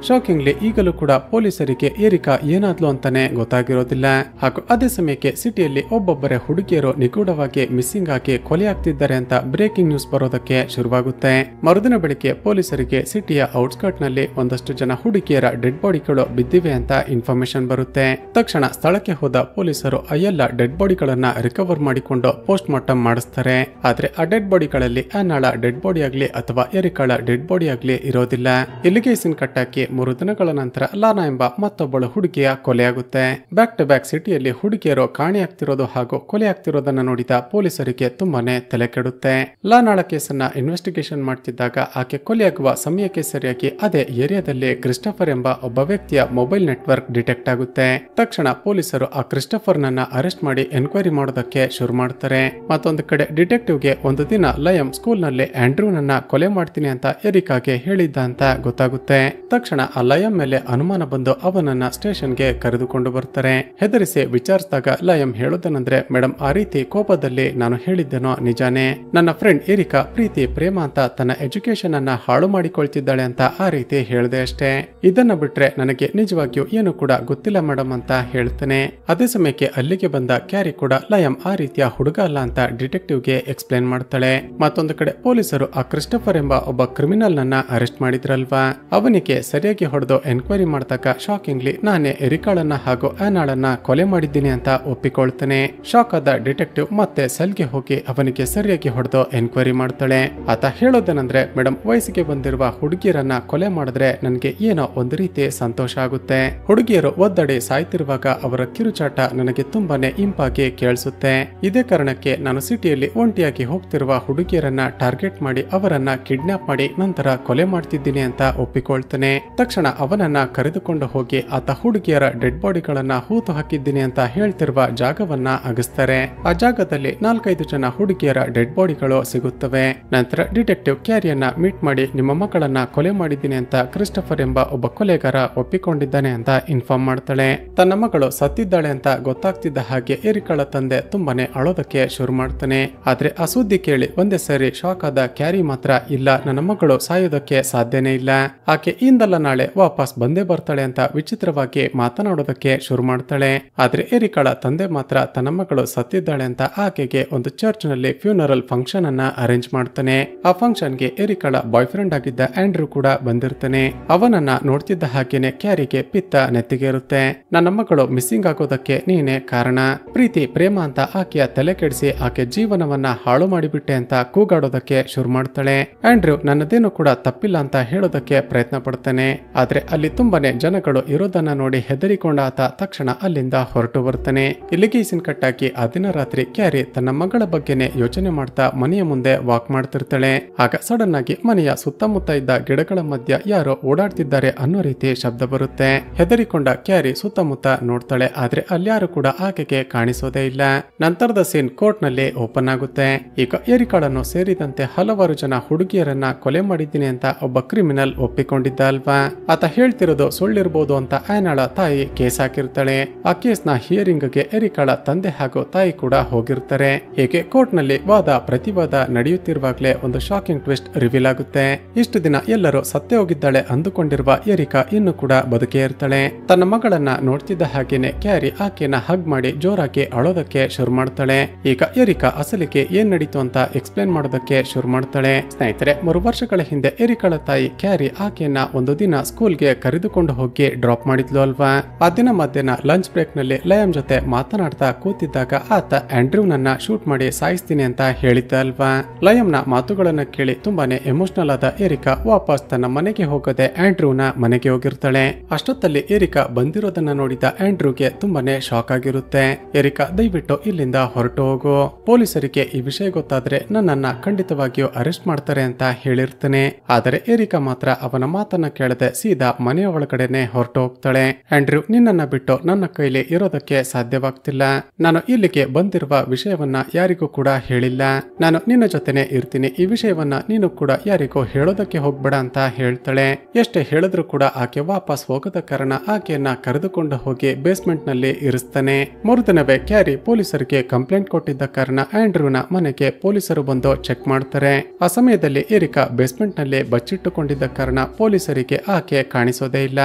ಶಾಕಿಂಗ್ಲಿ ಈಗಲೂ ಕೂಡ ಪೊಲೀಸರಿಗೆ ಎರಿಕಾ ಏನಾದ್ಲು ಅಂತಾನೆ ಗೊತ್ತಾಗಿರೋದಿಲ್ಲ. ಹಾಗೂ ಅದೇ ಸಮಯಕ್ಕೆ ಸಿಟಿಯಲ್ಲಿ ಒಬ್ಬೊಬ್ಬರೇ ಹುಡುಗಿಯರು ನಿಗೂಢವಾಗಿ ಮಿಸ್ಸಿಂಗ್ ಆಗಿ ಕೊಲೆಯಾಗ್ತಿದ್ದಾರೆ ಅಂತ ಬ್ರೇಕಿಂಗ್ ನ್ಯೂಸ್ ಬರೋದಕ್ಕೆ ಶುರುವಾಗುತ್ತೆ. ಮರುದಿನ ಬೆಳಿಗ್ಗೆ ಪೊಲೀಸರಿಗೆ ಸಿಟಿಯ ಔಟ್ಸ್ಕರ್ಟ್ ನಲ್ಲಿ ಒಂದಷ್ಟು ಜನ ಹುಡುಗಿಯರ ಡೆಡ್ ಬಾಡಿಗಳು ಬಿದ್ದಿವೆ ಅಂತ ಇನ್ಫಾರ್ಮೇಶನ್ ಬರುತ್ತೆ. ತಕ್ಷಣ ಸ್ಥಳಕ್ಕೆ ಹೋದ ಪೊಲೀಸರು ಆ ಎಲ್ಲ ಡೆಡ್ ಬಾಡಿಗಳನ್ನ ರಿಕವರ್ ಮಾಡಿಕೊಂಡು ಪೋಸ್ಟ್ ಮಾರ್ಟಮ್ ಮಾಡಿಸ್ತಾರೆ. ಆದ್ರೆ ಆ ಡೆಡ್ ಬಾಡಿಗಳಲ್ಲಿ ಆನಾಳ ಡೆಡ್ ಬಾಡಿ ಆಗ್ಲಿ ಅಥವಾ ಎರಿಕಾಳ ಡೆಡ್ ಬಾಡಿ ಆಗ್ಲಿ ಇರೋದಿಲ್ಲ. ಇಲ್ಲಿಗೆ ಸೀನ್ ಕಟ್ಟಾಕಿ 3 ದಿನಗಳ ನಂತರ ಲಾನಾ ಎಂಬ ಮತ್ತೊಬ್ಬಳು ಹುಡುಗಿಯ ಕೊಲೆಯಾಗುತ್ತೆ. ಬ್ಯಾಕ್ ಟು ಬ್ಯಾಕ್ ಸಿಟಿಯಲ್ಲಿ ಹುಡುಗಿಯರು ಕಾಣೆಯಾಗ್ತಿರೋದು ಹಾಗೂ ಕೊಲೆಯಾಗ್ತಿರೋದನ್ನ ನೋಡಿದ ಪೊಲೀಸರಿಗೆ ತುಂಬಾನೇ ತಲೆ ಕೆಡುತ್ತೆ. ಲಾನಾಳ ಕೇಸನ್ನ ಇನ್ವೆಸ್ಟಿಗೇಷನ್ ಮಾಡ್ತಿದ್ದಾಗ ಆಕೆ ಕೊಲೆಯಾಗುವ ಸಮಯಕ್ಕೆ ಸರಿಯಾಗಿ ಅದೇ ಏರಿಯಾದಲ್ಲಿ ಕ್ರಿಸ್ಟೋಫರ್ ಎಂಬ ಒಬ್ಬ ವ್ಯಕ್ತಿಯ ಮೊಬೈಲ್ ನೆಟ್ವರ್ಕ್ ಡಿಟೆಕ್ಟ್ ಆಗುತ್ತೆ. ತಕ್ಷಣ ಪೊಲೀಸರು ಆ ಕ್ರಿಸ್ಟೋಫರ್ ನನ್ನ ಅರೆಸ್ಟ್ ಮಾಡಿ ಎನ್ಕ್ವೈರಿ ಮಾಡೋದಕ್ಕೆ ಶುರು ಮಾಡ್ತಾರೆ. ಮತ್ತೊಂದು ಕಡೆ ಡಿಟೆಕ್ಟಿವ್ಗೆ ಒಂದು ದಿನ ಲಯಮ್ ಸ್ಕೂಲ್ ನಲ್ಲಿ ಆಂಡ್ರೂನನ್ನ ಕೊಲೆ ಮಾಡ್ತೀನಿ ಅಂತ ಎರಿಕಾಗೆ ಹೇಳಿದ್ದ ಅಂತ ಗೊತ್ತಾಗುತ್ತೆ. ತಕ್ಷಣ ಆ ಲಯಮ್ ಮೇಲೆ ಅನುಮಾನ ಬಂದು ಅವನನ್ನ ಸ್ಟೇಷನ್ಗೆ ಕರೆದುಕೊಂಡು ಬರ್ತಾರೆ. ಹೆದರಿಸಿ ವಿಚಾರಿಸಿದಾಗ ಲಯಮ್ ಹೇಳೋದನಂದ್ರೆ, ಮೇಡಮ್, ಆ ರೀತಿ ಕೋಪದಲ್ಲಿ ನಾನು ಹೇಳಿದ್ದೇನೋ ನಿಜಾನೇ. ನನ್ನ ಫ್ರೆಂಡ್ ಎರಿಕಾ ಪ್ರೀತಿ ಪ್ರೇಮ ಅಂತ ತನ್ನ ಎಜುಕೇಶನ್ ಅನ್ನ ಹಾಳು ಮಾಡಿಕೊಳ್ತಿದ್ದಾಳೆ ಅಂತ ಆ ರೀತಿ ಹೇಳ್ದೆ ಅಷ್ಟೇ. ಇದನ್ನ ಬಿಟ್ರೆ ನನಗೆ ನಿಜವಾಗಿಯೂ ಏನು ಕೂಡ ಗೊತ್ತಿಲ್ಲ ಮೇಡಮ್ ಅಂತ ಹೇಳ್ತಾನೆ. ಅದೇ ಸಮಯಕ್ಕೆ ಅಲ್ಲಿಗೆ ಬಂದ ಕ್ಯಾರಿ ಕೂಡ ಲಯಮ್ ಆ ರೀತಿಯ ಹುಡುಗ ಅಲ್ಲ ಅಂತ ಡಿಟೆಕ್ಟಿವ್ಗೆ ಎಕ್ಸ್ಪ್ಲೇನ್ ಮಾಡ್ತಾಳೆ. ಮತ್ತೊಂದು ಕಡೆ ಪೊಲೀಸರು ಆ ಕ್ರಿಸ್ಟೋಫರ್ ಎಂಬ ಒಬ್ಬ ಕ್ರಿಮಿನಲ್ ನನ್ನ ಅರೆಸ್ಟ್ ಮಾಡಿದ್ರಲ್ವಾ, ಅವನಿಗೆ ಸರಿಯಾಗಿ ಹೊಡೆದು ಎನ್ಕ್ವೈರಿ ಮಾಡಿದಾಗ ಶಾಕಿಂಗ್ಲಿ ನಾನೇ ಎರಿಕಾಳನ್ನ ಹಾಗೂ ಆನಾಳನ್ನ ಕೊಲೆ ಮಾಡಿದ್ದೀನಿ ಅಂತ ಒಪ್ಪಿಕೊಳ್ತಾನೆ. ಶಾಕ್ ಆದ ಡಿಟೆಕ್ಟಿವ್ ಮತ್ತೆ ಸೆಲ್ಗೆ ಹೋಗಿ ಅವನಿಗೆ ಸರಿಯಾಗಿ ಹೊಡೆದು ಎನ್ಕ್ವೈರಿ ಮಾಡ್ತಾಳೆ. ಆತ ಹೇಳೋದೇನಂದ್ರೆ, ಮೇಡಮ್, ವಯಸ್ಸಿಗೆ ಬಂದಿರುವ ಹುಡುಗಿಯರನ್ನ ಕೊಲೆ ಮಾಡಿದ್ರೆ ನನಗೆ ಏನೋ ಒಂದು ರೀತಿ ಸಂತೋಷ ಆಗುತ್ತೆ. ಹುಡುಗಿಯರು ಒದ್ದಡಿ ಸಾಯ್ತಿರುವಾಗ ಅವರ ಕಿರುಚಾಟ ನನಗೆ ತುಂಬಾನೇ ಇಂಪಾಗಿ ಕೇಳಿಸುತ್ತೆ. ಇದೇ ಕಾರಣಕ್ಕೆ ನಾನು ಸಿಟಿಯಲ್ಲಿ ಒಂಟಿಯಾಗಿ ಹೋಗ್ತಿರುವ ಹುಡುಗಿಯರನ್ನ ಟಾರ್ಗೆಟ್ ಮಾಡಿ ಅವರನ್ನ ಕಿಡ್ನಾಪ್ ಮಾಡಿ ನಂತರ ಕೊಲೆ ಮಾಡ್ತಿದ್ದೀನಿ ಅಂತ ಒಪ್ಪಿಕೊಳ್ತಾನೆ. ತಕ್ಷಣ ಅವನನ್ನ ಕರೆದುಕೊಂಡು ಹೋಗಿ ಆತ ಹುಡುಗಿಯರ ಡೆಡ್ ಬಾಡಿಗಳನ್ನ ಹೂತು ಹಾಕಿದ್ದೀನಿ ಅಂತ ಹೇಳ್ತಿರುವ ಜಾಗವನ್ನ ಅಗಿಸ್ತಾರೆ. ಆ ಜಾಗದಲ್ಲಿ 4-5 ಜನ ಹುಡುಗಿಯರ ಡೆಡ್ ಬಾಡಿಗಳು ಸಿಗುತ್ತವೆ. ನಂತರ ಡಿಟೆಕ್ಟಿವ್ ಕ್ಯಾರಿಯನ್ನ ಮೀಟ್ ಮಾಡಿ ನಿಮ್ಮ ಮಕ್ಕಳನ್ನ ಕೊಲೆ ಮಾಡಿದ್ದೀನಿ ಅಂತ ಕ್ರಿಸ್ಟೋಫರ್ ಎಂಬ ಒಬ್ಬ ಕೊಲೆಗಾರ ಒಪ್ಪಿಕೊಂಡಿದ್ದಾನೆ ಅಂತ ಇನ್ಫಾರ್ಮ್ ಮಾಡ್ತಾಳೆ. ತನ್ನ ಮಗಳು ಸತ್ತಿದ್ದಾಳೆ ಅಂತ ಗೊತ್ತಾಗ್ತಿದ್ದ ಹಾಗೆ ಎರಿಕಾಳ ತಂದೆ ತುಂಬಾನೇ ಅಳೋದಕ್ಕೆ ಶುರು ಮಾಡ್ತಾನೆ. ಆದ್ರೆ ಆ ಸುದ್ದಿ ಕೇಳಿ ಒಂದೇ ಸರಿ ಶಾಕ್ ಆದ ಕ್ಯಾರಿ ಮಾತ್ರ, ಇಲ್ಲ, ನನ್ನ ಮಗಳು ಸಾಯೋದಕ್ಕೆ ಸಾಧ್ಯನೇ ಇಲ್ಲ, ಆಕೆ ಇಂದಲ್ಲ ನಾಳೆ ವಾಪಸ್ ಬಂದೇ ಬರ್ತಾಳೆ ಅಂತ ವಿಚಿತ್ರವಾಗಿ ಮಾತನಾಡೋದಕ್ಕೆ ಶುರು ಮಾಡ್ತಾಳೆ. ಆದ್ರೆ ಎರಿಕಾಳ ತಂದೆ ಮಾತ್ರ ತನ್ನ ಮಗಳು ಸತ್ತಿದ್ದಾಳೆ ಅಂತ ಆಕೆಗೆ ಒಂದು ಚರ್ಚ್ ನಲ್ಲಿ ಫ್ಯೂನರಲ್ ಫಂಕ್ಷನ್ ಅನ್ನ ಅರೇಂಜ್ ಮಾಡ್ತಾನೆ. ಆ ಫಂಕ್ಷನ್ ಗೆ ಎರಿಕಾಳ ಬಾಯ್ ಫ್ರೆಂಡ್ ಆಗಿದ್ದ ಆಂಡ್ರೂ ಕೂಡ ಬಂದಿರ್ತಾನೆ. ಅವನನ್ನ ನೋಡ್ತಿದ್ದ ಹಾಗೇನೆ ಕ್ಯಾರಿಗೆ ಪಿತ್ತ ನೆತ್ತಿಗೇರುತ್ತೆ. ನನ್ನ ಮಗಳು ಮಿಸ್ಸಿಂಗ್ ಆಗೋದಕ್ಕೆ ನೀನೇ ಕಾರಣ, ಪ್ರೀತಿ ಪ್ರೇಮ ಅಂತ ಆಕೆಯ ತಲೆ ಕೆಡಿಸಿ ಆಕೆ ಜೀವನವನ್ನ ಹಾಳು ಮಾಡಿಬಿಟ್ಟೆ ಅಂತ ಕೂಗಾಡೋದಕ್ಕೆ ಶುರು ಮಾಡ್ತಾಳೆ. ಆಂಡ್ರೂ ನನ್ನದೇನು ಕೂಡ ತಪ್ಪಿಲ್ಲ ಅಂತ ಹೇಳೋದಕ್ಕೆ ಪ್ರಯತ್ನ ಪಡ್ತಾನೆ. ಆದ್ರೆ ಅಲ್ಲಿ ತುಂಬಾನೇ ಜನಗಳು ಇರೋದನ್ನ ನೋಡಿ ಹೆದರಿಕೊಂಡ ಆತ ತಕ್ಷಣ ಅಲ್ಲಿಂದ ಹೊರಟು ಬರ್ತಾನೆ. ಇಲ್ಲಿಗೆ ಸೀನ್ ಕಟ್ಟಾಕಿ ಆ ದಿನ ರಾತ್ರಿ ಕ್ಯಾರಿ ತನ್ನ ಮಗಳ ಬಗ್ಗೆನೆ ಯೋಚನೆ ಮಾಡ್ತಾ ಮನೆಯ ಮುಂದೆ ವಾಕ್ ಮಾಡ್ತಿರ್ತಾಳೆ. ಆಗ ಸಡನ್ ಆಗಿ ಮನೆಯ ಸುತ್ತಮುತ್ತ ಇದ್ದ ಗಿಡಗಳ ಮಧ್ಯ ಯಾರೋ ಓಡಾಡ್ತಿದ್ದಾರೆ ಅನ್ನೋ ರೀತಿ ಶಬ್ದ ಬರುತ್ತೆ. ಹೆದರಿಕೊಂಡ ಕ್ಯಾರಿ ಸುತ್ತಮುತ್ತ ನೋಡ್ತಾಳೆ. ಆದ್ರೆ ಅಲ್ಯಾರು ಕೂಡ ಆಕೆಗೆ ಕಾಣಿಸೋದೇ ಇಲ್ಲ. ನಂತರದ ಸೀನ್ ಕೋರ್ಟ್ ನಲ್ಲಿ ಓಪನ್ ಆಗುತ್ತೆ. ಈಗ ಎರಿಕಾಳನ್ನು ಸೇರಿದಂತೆ ಹಲವಾರು ಜನ ಹುಡುಗಿಯರನ್ನ ಕೊಲೆ ಮಾಡಿದ್ದೀನಿ ಅಂತ ಒಬ್ಬ ಕ್ರಿಮಿನಲ್ ಒಪ್ಪಿಕೊಂಡಿದ್ದ ಅಲ್ವಾ. ಆತ ಹೇಳ್ತಿರೋದು ಸುಳ್ಳಿರ್ಬೋದು ಅಂತ ಆನಾಳ ತಾಯಿ ಕೇಸ್ ಹಾಕಿರ್ತಾಳೆ. ಆ ಕೇಸ್ ನ ಹಿಯರಿಂಗ್ ಗೆ ಎರಿಕಾಳ ತಂದೆ ಹಾಗೂ ತಾಯಿ ಕೂಡ ಹೋಗಿರ್ತಾರೆ. ಹೀಗೆ ಕೋರ್ಟ್ ನಲ್ಲಿ ವಾದ ಪ್ರತಿವಾದ ನಡೆಯುತ್ತಿರುವಾಗಲೇ ಒಂದು ಶಾಕಿಂಗ್ ಟ್ವಿಸ್ಟ್ ರಿವೀಲ್ ಆಗುತ್ತೆ. ಇಷ್ಟು ದಿನ ಎಲ್ಲರೂ ಸತ್ತೇ ಹೋಗಿದ್ದಾಳೆ ಅಂದುಕೊಂಡಿರುವ ಎರಿಕಾ ಇನ್ನು ಕೂಡ ಬದುಕೇ ಇರ್ತಾಳೆ. ತನ್ನ ಮಗಳನ್ನ ನೋಡ್ತಿದ್ದ ಹಾಗೇನೆ ಕ್ಯಾರಿ ಆಕೆನ ಹಗ್ ಮಾಡಿ ಜೋರಾಗಿ ಅಳೋದಕ್ಕೆ ಶುರು ಮಾಡ್ತಾಳೆ. ಈಗ ಎರಿಕಾ ಅಸಲಿಗೆ ಏನ್ ನಡೀತು ಅಂತ ಎಕ್ಸ್ಪ್ಲೇನ್ ಮಾಡೋದಕ್ಕೆ ಶುರು ಮಾಡ್ತಾಳೆ. ಸ್ನೇಹಿತರೆ, 3 ವರ್ಷಗಳ ಹಿಂದೆ ಎರಿಕಾಳ ತಾಯಿ ಕ್ಯಾರಿ ಆಕೆಯನ್ನ ಒಂದು ದಿನ ಸ್ಕೂಲ್ಗೆ ಕರೆದುಕೊಂಡು ಹೋಗಿ ಡ್ರಾಪ್ ಮಾಡಿದ್ಲು ಅಲ್ವಾ. ಆ ದಿನ ಮಧ್ಯಾಹ್ನ ಲಂಚ್ ಬ್ರೇಕ್ ನಲ್ಲಿ ಲಯಮ್ ಜೊತೆ ಮಾತನಾಡ್ತಾ ಕೂತಿದ್ದಾಗ ಆತ ಆಂಡ್ರೂನನ್ನ ಶೂಟ್ ಮಾಡಿ ಸಾಯಿಸ್ತೀನಿ ಅಂತ ಹೇಳಿದ್ದ ಅಲ್ವಾ. ಲಯಮ್ನ ಮಾತುಗಳನ್ನ ಕೇಳಿ ತುಂಬಾನೇ ಎಮೋಷನಲ್ ಆದ ಎರಿಕಾ ವಾಪಸ್ ತನ್ನ ಮನೆಗೆ ಹೋಗದೆ ಆಂಡ್ರೂನ ಮನೆಗೆ ಹೋಗಿರ್ತಾಳೆ. ಅಷ್ಟೊತ್ತಲ್ಲಿ ಎರಿಕಾ ಬಂದಿರೋದನ್ನ ನೋಡಿದ ಆಂಡ್ರೂಗೆ ತುಂಬಾನೇ ಶಾಕ್ ಆಗಿರುತ್ತೆ. ಎರಿಕಾ, ದಯವಿಟ್ಟು ಇಲ್ಲಿಂದ ಹೊರಟು ಹೋಗು, ಪೊಲೀಸರಿಗೆ ಈ ವಿಷಯ ಗೊತ್ತಾದ್ರೆ ನನ್ನನ್ನ ಖಂಡಿತವಾಗಿಯೂ ಅರೆಸ್ಟ್ ಮಾಡ್ತಾರೆ ಅಂತ ಹೇಳಿರ್ತಾನೆ. ಆದರೆ ಎರಿಕಾ ಮಾತ್ರ ಅವನ ಮಾತನ್ನ ಕೇಳದೆ ಸೀದಾ ಮನೆಯ ಒಳಗಡೆನೆ ಹೊರಟು ಹೋಗ್ತಾಳೆ. ಆಂಡ್ರೂ, ನಿನ್ನನ್ನ ಬಿಟ್ಟು ನನ್ನ ಕೈಲಿ ಇರೋದಕ್ಕೆ ಸಾಧ್ಯವಾಗ್ತಿಲ್ಲ. ನಾನು ಇಲ್ಲಿಗೆ ಬಂದಿರುವ ವಿಷಯವನ್ನ ಯಾರಿಗೂ ಕೂಡ ಹೇಳಿಲ್ಲ. ನಾನು ನಿನ್ನ ಜೊತೆನೆ ಇರ್ತೀನಿ. ಈ ವಿಷಯವನ್ನ ನೀನು ಕೂಡ ಯಾರಿಗೂ ಹೇಳೋದಕ್ಕೆ ಹೋಗ್ಬೇಡ ಅಂತ ಹೇಳ್ತಾಳೆ. ಎಷ್ಟೇ ಹೇಳಿದ್ರು ಕೂಡ ಆಕೆ ವಾಪಸ್ ಹೋಗದ ಕಾರಣ ಆಕೆಯನ್ನ ಕರೆದುಕೊಂಡು ಹೋಗಿ ಬೇಸ್ಮೆಂಟ್ ನಲ್ಲಿ ಇರಿಸ್ತಾನೆ. ಮರುದಿನವೇ ಕ್ಯಾರಿ ಪೊಲೀಸರಿಗೆ ಕಂಪ್ಲೇಂಟ್ ಕೊಟ್ಟಿದ್ದ ಕಾರಣ ಆಂಡ್ರೂನ ಮನೆಗೆ ಪೊಲೀಸರು ಬಂದು ಚೆಕ್ ಮಾಡ್ತಾರೆ. ಆ ಸಮಯದಲ್ಲಿ ಎರಿಕಾ ಬೇಸ್ಮೆಂಟ್ ನಲ್ಲಿ ಬಚ್ಚಿಟ್ಟುಕೊಂಡಿದ್ದ ಕಾರಣ ಪೊಲೀಸರಿಗೆ ಆಕೆ ಕಾಣಿಸೋದೇ ಇಲ್ಲ.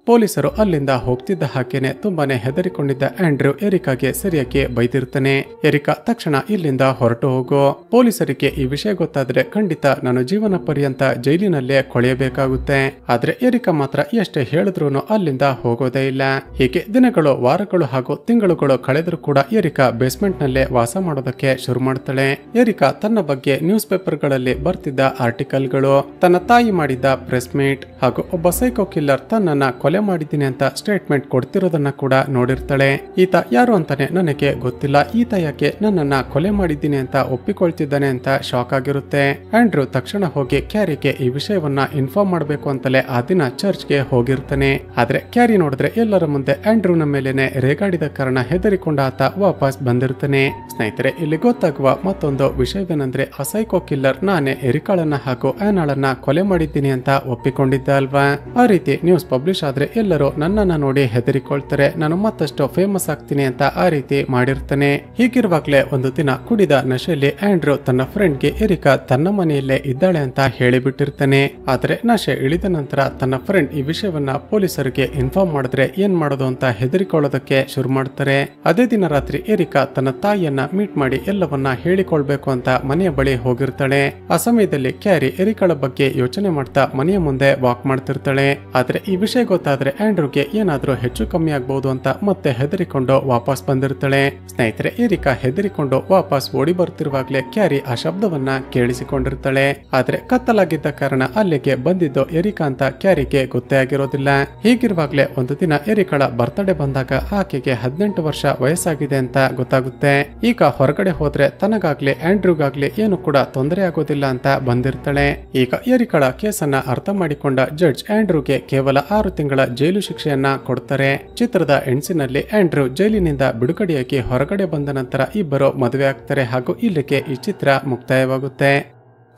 ಪೊಲೀಸರು ಅಲ್ಲಿಂದ ಹೋಗ್ತಿದ್ದ ಹಾಗೇನೆ ತುಂಬಾನೇ ಹೆದರಿಕೊಂಡಿದ್ದ ಆಂಡ್ರೂ ಎರಿಕಾಗೆ ಸರಿಯಾಗಿ ಬೈದಿರ್ತಾನೆ. ಎರಿಕಾ ತಕ್ಷಣ ಇಲ್ಲಿಂದ ಹೊರಟು ಹೋಗು, ಪೊಲೀಸರಿಗೆ ಈ ವಿಷಯ ಗೊತ್ತಾದ್ರೆ ಖಂಡಿತ ನಾನು ಜೀವನ ಪರ್ಯಂತ ಜೈಲಿನಲ್ಲೇ ಕೊಳೆಯಬೇಕಾಗುತ್ತೆ. ಆದ್ರೆ ಎರಿಕಾ ಮಾತ್ರ ಎಷ್ಟೇ ಹೇಳಿದ್ರು ಅಲ್ಲಿಂದ ಹೋಗೋದೇ ಇಲ್ಲ. ಹೀಗೆ ದಿನಗಳು, ವಾರಗಳು ಹಾಗೂ ತಿಂಗಳುಗಳು ಕಳೆದರೂ ಕೂಡ ಎರಿಕಾ ಬೇಸ್ಮೆಂಟ್ ನಲ್ಲೇ ವಾಸ ಮಾಡೋದಕ್ಕೆ ಶುರು ಮಾಡ್ತಾಳೆ. ಎರಿಕಾ ತನ್ನ ಬಗ್ಗೆ ನ್ಯೂಸ್ ಪೇಪರ್ ಗಳಲ್ಲಿ ಬರ್ತಿದ್ದ ಆರ್ಟಿಕಲ್ಗಳು, ತನ್ನ ತಾಯಿ ಮಾಡಿದ್ದ ಪ್ರೆಸ್ ಮೀಟ್ ಹಾಗೂ ಒಬ್ಬ ಸೈಕೋ ಕಿಲ್ಲರ್ ತನ್ನನ್ನ ಕೊಲೆ ಮಾಡಿದ್ದೀನಿ ಅಂತ ಸ್ಟೇಟ್ಮೆಂಟ್ ಕೊಡ್ತಿರೋದನ್ನ ಕೂಡ ನೋಡಿರ್ತಾಳೆ. ಈತ ಯಾರು ಅಂತಾನೆ ನನಗೆ ಗೊತ್ತಿಲ್ಲ, ಈತ ಯಾಕೆ ನನ್ನನ್ನ ಕೊಲೆ ಮಾಡಿದ್ದೀನಿ ಅಂತ ಒಪ್ಪಿಕೊಳ್ತಿದ್ದಾನೆ ಅಂತ ಶಾಕ್ ಆಗಿರುತ್ತೆ. ಆಂಡ್ರೂ ತಕ್ಷಣ ಹೋಗಿ ಕ್ಯಾರಿಗೆ ಈ ವಿಷಯವನ್ನ ಇನ್ಫಾರ್ಮ್ ಮಾಡಬೇಕು ಅಂತಲೇ ಆ ದಿನ ಚರ್ಚ್ಗೆ ಹೋಗಿರ್ತಾನೆ. ಆದ್ರೆ ಕ್ಯಾರಿ ನೋಡಿದ್ರೆ ಎಲ್ಲರ ಮುಂದೆ ಆಂಡ್ರೂನ ಮೇಲೇನೆ ರೇಗಾಡಿದ ಕಾರಣ ಹೆದರಿಕೊಂಡ ಆತ ವಾಪಸ್ ಬಂದಿರ್ತಾನೆ. ಸ್ನೇಹಿತರೆ, ಇಲ್ಲಿ ಗೊತ್ತಾಗುವ ಮತ್ತೊಂದು ವಿಷಯವೇನೆಂದ್ರೆ ಆ ಸೈಕೋ ಕಿಲ್ಲರ್ ನಾನೇ ಎರಿಕಾಳನ್ನ ಹಾಗೂ ಆನಾಳನ್ನ ಕೊಲೆ ಮಾಡಿದ್ದೀನಿ ಅಂತ ಒಪ್ಪಿಕೊಂಡಿದ್ದ ಅಲ್ವಾ. ಆ ರೀತಿ ನ್ಯೂಸ್ ಪಬ್ಲಿಷ್ ಆದ್ರೆ ಎಲ್ಲರೂ ನನ್ನನ್ನ ನೋಡಿ ಹೆದರಿಕೊಳ್ತಾರೆ, ನಾನು ಮತ್ತಷ್ಟು ಫೇಮಸ್ ಆಗ್ತೀನಿ ಅಂತ ಆ ರೀತಿ ಮಾಡಿರ್ತಾನೆ. ಹೀಗಿರುವಾಗ್ಲೇ ಒಂದು ದಿನ ಕುಡಿದ ನಶೆಯಲ್ಲಿ ಆಂಡ್ರೂ ತನ್ನ ಫ್ರೆಂಡ್ಗೆ ಎರಿಕಾ ತನ್ನ ಮನೆಯಲ್ಲೇ ಇದ್ದಾಳೆ ಅಂತ ಹೇಳಿಬಿಟ್ಟಿರ್ತಾನೆ. ಆದ್ರೆ ನಶೆ ಇಳಿದ ನಂತರ ತನ್ನ ಫ್ರೆಂಡ್ ಈ ವಿಷಯವನ್ನ ಪೊಲೀಸರಿಗೆ ಇನ್ಫಾರ್ಮ್ ಮಾಡಿದ್ರೆ ಏನ್ ಮಾಡೋದು ಅಂತ ಹೆದರಿಕೊಳ್ಳೋದಕ್ಕೆ ಶುರು ಮಾಡ್ತಾರೆ. ಅದೇ ದಿನ ರಾತ್ರಿ ಎರಿಕಾ ತನ್ನ ತಾಯಿಯನ್ನ ಮೀಟ್ ಮಾಡಿ ಎಲ್ಲವನ್ನ ಹೇಳಿಕೊಳ್ಬೇಕು ಅಂತ ಮನೆಯ ಬಳಿ ಹೋಗಿರ್ತಾಳೆ. ಆ ಸಮಯದಲ್ಲಿ ಕ್ಯಾರಿ ಎರಿಕಾಳ ಬಗ್ಗೆ ಯೋಚನೆ ಮಾಡ್ತಾ ಮನೆಯ ಮುಂದೆ ವಾಕ್ ಮಾಡ್ತಿರ್ತಾಳೆ. ಆದ್ರೆ ಈ ವಿಷಯ ಗೊತ್ತಾದ್ರೆ ಆಂಡ್ರೂಗೆ ಏನಾದ್ರೂ ಹೆಚ್ಚು ಕಮ್ಮಿ ಆಗ್ಬಹುದು ಅಂತ ಮತ್ತೆ ಹೆದರಿಕೊಂಡು ವಾಪಸ್ ಬಂದಿರ್ತಾಳೆ. ಸ್ನೇಹಿತರೆ, ಎರಿಕಾ ಹೆದರಿಕೊಂಡು ವಾಪಸ್ ಓಡಿ ಬರ್ತಿರುವಾಗ್ಲೇ ಕ್ಯಾರಿ ಆ ಶಬ್ದವನ್ನ ಕೇಳಿಸಿಕೊಂಡಿರ್ತಾಳೆ. ಆದ್ರೆ ಕತ್ತಲಾಗಿದ್ದ ಕಾರಣ ಅಲ್ಲಿಗೆ ಬಂದಿದ್ದು ಎರಿಕಾ ಅಂತ ಕ್ಯಾರಿಗೆ ಗೊತ್ತೇ ಆಗಿರೋದಿಲ್ಲ. ಹೀಗಿರುವಾಗ್ಲೇ ಒಂದು ದಿನ ಎರಿಕಾಳ ಬರ್ತ್ಡೇ ಬಂದಾಗ ಆಕೆಗೆ 18 ವರ್ಷ ವಯಸ್ಸಾಗಿದೆ ಅಂತ ಗೊತ್ತಾಗುತ್ತೆ. ಈಗ ಹೊರಗಡೆ ಹೋದ್ರೆ ತನಗಾಗ್ಲಿ ಆಂಡ್ರೂಗಾಗ್ಲಿ ಏನು ಕೂಡ ತೊಂದರೆ ಆಗೋದಿಲ್ಲ ಅಂತ ಬಂದಿರ್ತಾಳೆ. ಈಗ ಎರಿಕಾಳ ಕೇಸನ್ನ ಅರ್ಥ ಮಾಡಿಕೊಂಡ ಜಡ್ಜ್ ಆಂಡ್ರೂಗೆ ಕೇವಲ 6 ತಿಂಗಳ ಜೈಲು ಶಿಕ್ಷೆಯನ್ನ ಕೊಡ್ತಾರೆ. ಚಿತ್ರದ ಎಂಡ್ಸಿನಲ್ಲಿ ಆಂಡ್ರೂ ಜೈಲಿನಿಂದ ಬಿಡುಗಡೆಯಾಗಿ ಹೊರಗಡೆ ಬಂದ ನಂತರ ಇಬ್ಬರು ಮದುವೆ ಆಗ್ತಾರೆ ಹಾಗೂ ಇಲ್ಲಿಗೆ ಈ ಚಿತ್ರ ಮುಕ್ತಾಯವಾಗುತ್ತೆ.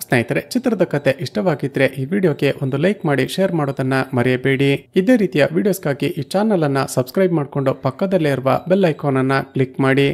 ಸ್ನೇಹಿತರೆ, ಚಿತ್ರದ ಕತೆ ಇಷ್ಟವಾಗಿದ್ರೆ ಈ ವಿಡಿಯೋಗೆ ಒಂದು ಲೈಕ್ ಮಾಡಿ ಶೇರ್ ಮಾಡೋದನ್ನ ಮರೆಯಬೇಡಿ. ಇದೇ ರೀತಿಯ ವಿಡಿಯೋಸ್ಗಾಗಿ ಈ ಚಾನಲ್ ಅನ್ನ ಸಬ್ಸ್ಕ್ರೈಬ್ ಮಾಡಿಕೊಂಡು ಪಕ್ಕದಲ್ಲೇ ಇರುವ ಬೆಲ್ ಐಕಾನ್ ಅನ್ನ ಕ್ಲಿಕ್ ಮಾಡಿ.